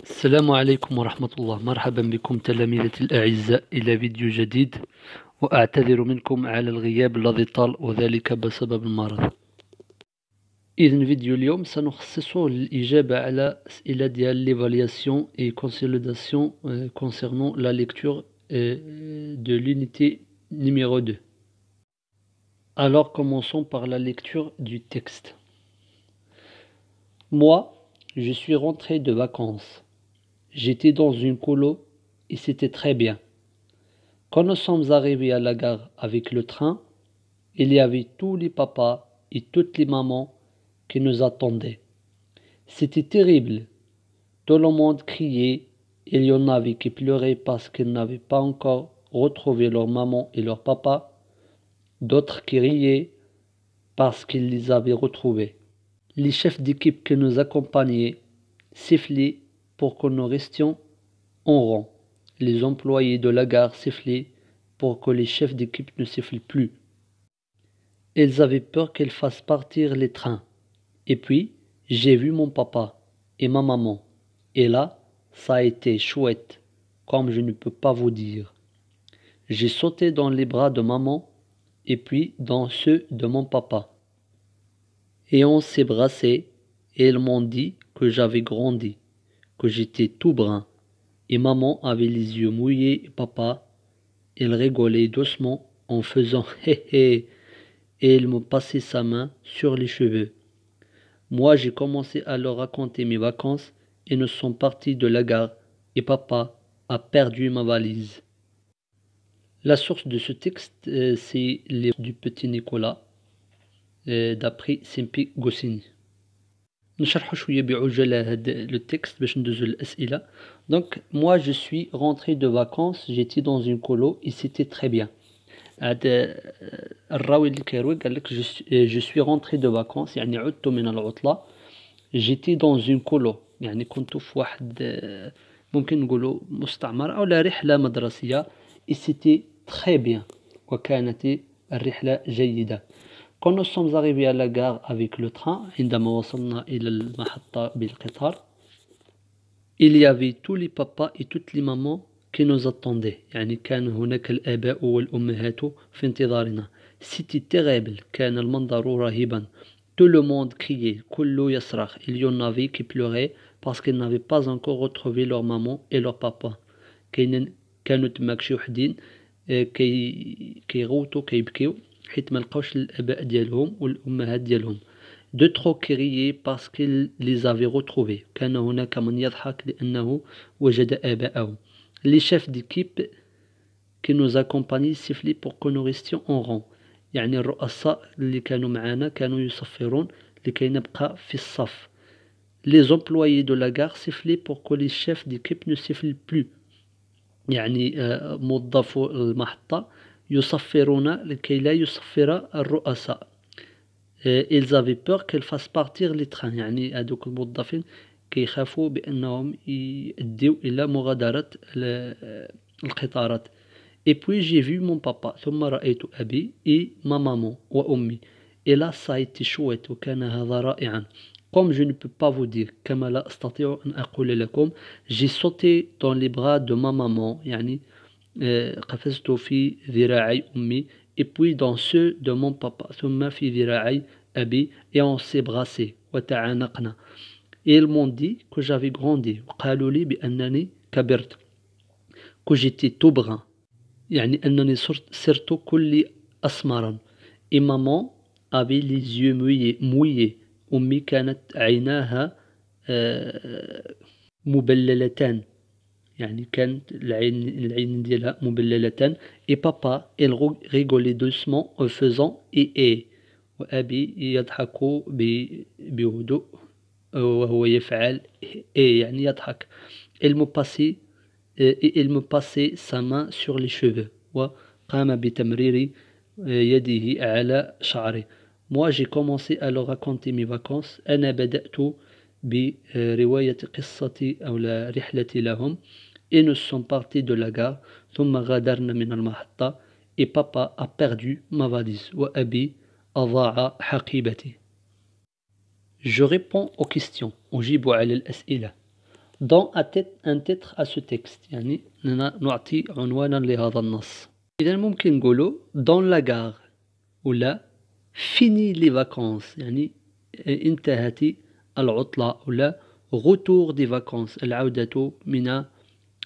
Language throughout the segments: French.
السلام عليكم ورحمة الله. مرحبا بكم تلاميذتي الأعزاء إلى فيديو جديد، وأعتذر منكم على الغياب الذي طال وذلك بسبب المرض. إذن فيديو اليوم سنخصصه للإجابة على أسئلة ديال l'évaluation et consolidation concernant la lecture de l'unité numéro 2. Alors commençons par la lecture du texte. Moi, je suis rentré de vacances. J'étais dans une colo et c'était très bien. Quand nous sommes arrivés à la gare avec le train, il y avait tous les papas et toutes les mamans qui nous attendaient. C'était terrible. Tout le monde criait. Il y en avait qui pleuraient parce qu'ils n'avaient pas encore retrouvé leur maman et leur papa. D'autres qui riaient parce qu'ils les avaient retrouvés. Les chefs d'équipe qui nous accompagnaient sifflaient pour que nous restions en rang. Les employés de la gare sifflaient pour que les chefs d'équipe ne sifflent plus. Ils avaient peur qu'ils fassent partir les trains. Et puis, j'ai vu mon papa et ma maman. Et là, ça a été chouette, comme je ne peux pas vous dire. J'ai sauté dans les bras de maman et puis dans ceux de mon papa. Et on s'est brassés et ils m'ont dit que j'avais grandi, que j'étais tout brun. Et maman avait les yeux mouillés et papa, il rigolait doucement en faisant hé hé et il me passait sa main sur les cheveux. Moi, j'ai commencé à leur raconter mes vacances et nous sommes partis de la gare et papa a perdu ma valise. La source de ce texte, c'est les du petit Nicolas, d'après Simpi Goscinny. نشرحوا شوية بعجلة هذا لو تكست باش ندوزو للأسئلة. Donc moi je suis rentré de vacances, j'étais dans une colo et c'était très bien. هذا الراوي اللي كيروي قال لك je suis rentré de vacances يعني عدت من العطلة. j'étais dans une colo يعني كنت في واحد ممكن نقولوا مستعمرة أو لا رحلة مدرسية et c'était très bien وكانت الرحلة جيدة. Quand nous sommes arrivés à la gare avec le train, عندما وصلنا إلى المحطة بالقطار, il y avait tous les papas et toutes les mamans qui nous attendaient. يعني كان هناك الآباء والأمهات في انتظارنا. C'était terrible. كان المنظر رهيبا. Tout le monde criait. كله يصرخ. Il y en avait qui pleuraient parce qu'ils n'avaient pas encore retrouvé leur maman et leur papa. كانوا تماك شي وحدين كيغوتوا كيبكيو حيت ما لقاوش الاباء ديالهم والامهات ديالهم. دو ترو كريي باسكو لي زافي روتروفي. كان هناك من يضحك لانه وجد اباءه. لي شيف ديكيب كي نوز اكومباني سيفلي بور كو نو ريستيون اون رون. يعني الرؤساء اللي كانوا معنا كانوا يصفرون لكي نبقى في الصف. لي زومبلويي دو لا غار سيفلي بور كو لي شيف ديكيب نو سيفل بلو. يعني موظفو المحطة يصفرون لكي لا يصفر الرؤساء. ils avaient peur qu'ils fassent partir les trains. يعني هذوك الموظفين كيخافوا بأنهم يؤديوا إلى مغادرة القطارات. et puis j'ai vu mon papa ثم رأيت أبي et ma maman وأمي. et là ça a été chouette وكان هذا رائعا. Comme je ne peux pas vous dire, كما لا أستطيع أن أقول لكم, j'ai sauté dans les bras de ma maman, يعني قفزت في ذراعي أمي, et puis dans ceux de mon papa, ثم في ذراعي أبي, et on s'est brassé, وتعانقنا. Et ils m'ont dit que j'avais grandi, وقالوا لي بأنني كبرت, que j'étais tout brun, يعني أنني صرت كلي أسمرا. Et maman avait les yeux mouillés. أمي كانت عيناها مبللتان, يعني كانت العين ديالها مبللتان. et papa il rigolait doucement en faisant et وأبي يضحك بهدوء وهو يفعل يعني يضحك. il me passait sa main sur les cheveux وقام بتمرير يده على شعري. Moi, j'ai commencé à leur raconter mes vacances. أنا بدأت برواية قصتي أو رحلتي لهم. Et nous sommes partis de la gare. ثم غادرنا من المحطة. Et papa a perdu ma valise. وأبي أضاع حقيبتي. Je réponds aux questions. أجيب على الأسئلة. Donne un titre à ce texte. يعني نعطي عنوانا لهذا النص. إذا ممكن نقوله dans la gare ولا fini les vacances يعني انتهت العطلة ولا retour des vacances العودة من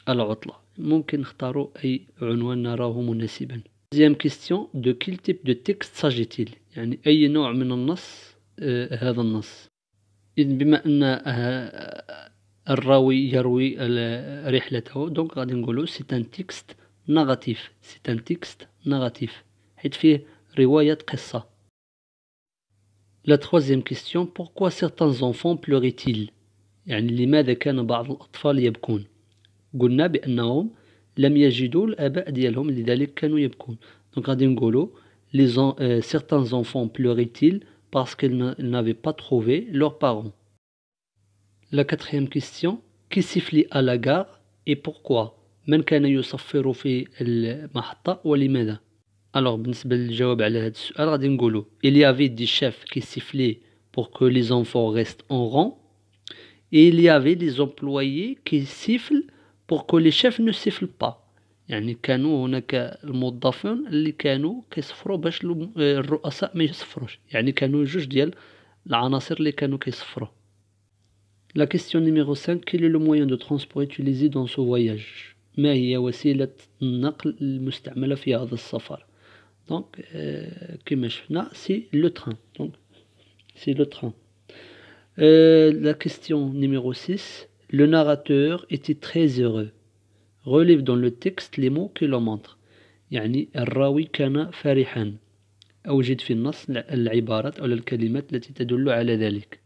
العطلة. ممكن نختاروا أي عنوان نراه مناسبا. Deuxième question, de quel type de texte s'agit-il؟ يعني أي نوع من النص هذا النص. إذن بما أن الراوي يروي رحلته دونك غادي نقولوا c'est un texte narratif. C'est un texte narratif حيث فيه رواية قصة. La troisième question, pourquoi certains enfants pleuraient-ils؟ يعني لماذا كان بعض الأطفال يبكون؟ قلنا بأنهم لم يجدوا الآباء ديالهم لذلك كانوا يبكون. دونك غادي نقولوا certains enfants pleuraient-ils parce qu'ils n'avaient pas trouvé leurs parents. La quatrième question, qui sifflait à la gare et pourquoi؟ من كان يصفر في المحطة ولماذا؟ Alors بالنسبة للجواب على هذا السؤال غادي نقولوا il y avait des chefs qui sifflaient pour que les enfants restent en rang et il y avait des employés qui sifflent pour que les chefs ne sifflent pas. يعني كانوا هناك الموظفون اللي كانوا كيصفروا باش الرؤساء ما يصفروش. يعني كانوا جوج ديال العناصر اللي كانوا كيصفروا. La question numéro 5, quel est le moyen de transport utilisé dans ce voyage؟ ما هي وسيلة النقل المستعملة في هذا السفر؟ Donc كما شفنا c'est le train. Donc c'est le train. La question numéro 6, le narrateur était très heureux. Relève dans le texte les mots qui le montrent. يعني الراوي كان فرحا. أوجد في النص العبارات أو الكلمات التي تدل على ذلك.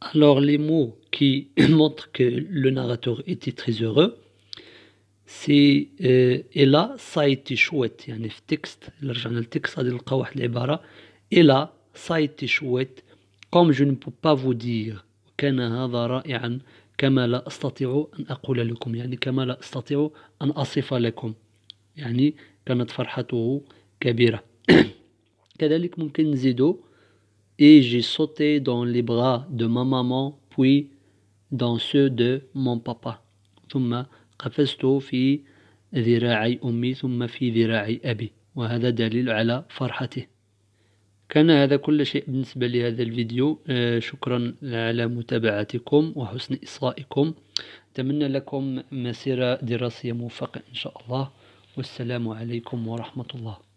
Alors les mots qui montrent que le narrateur était très heureux, c'est et là ça a été chouette. يعني في التكست إلا رجعنا للتكست غادي نلقاو واحد العبارة et là ça a été chouette comme je ne peux pas vous dire. كان هذا رائعا كما لا أستطيع أن أقول لكم. يعني كما لا أستطيع أن أصف لكم. يعني كانت فرحته كبيرة. كذلك ممكن نزيدو et j'ai sauté dans les bras de ma maman puis dans ceux de mon papa. ثم قفزت في ذراعي أمي ثم في ذراعي أبي. وهذا دليل على فرحته. كان هذا كل شيء بالنسبة لهذا الفيديو. شكرا على متابعتكم وحسن إصغائكم. أتمنى لكم مسيرة دراسية موفقة إن شاء الله. والسلام عليكم ورحمة الله.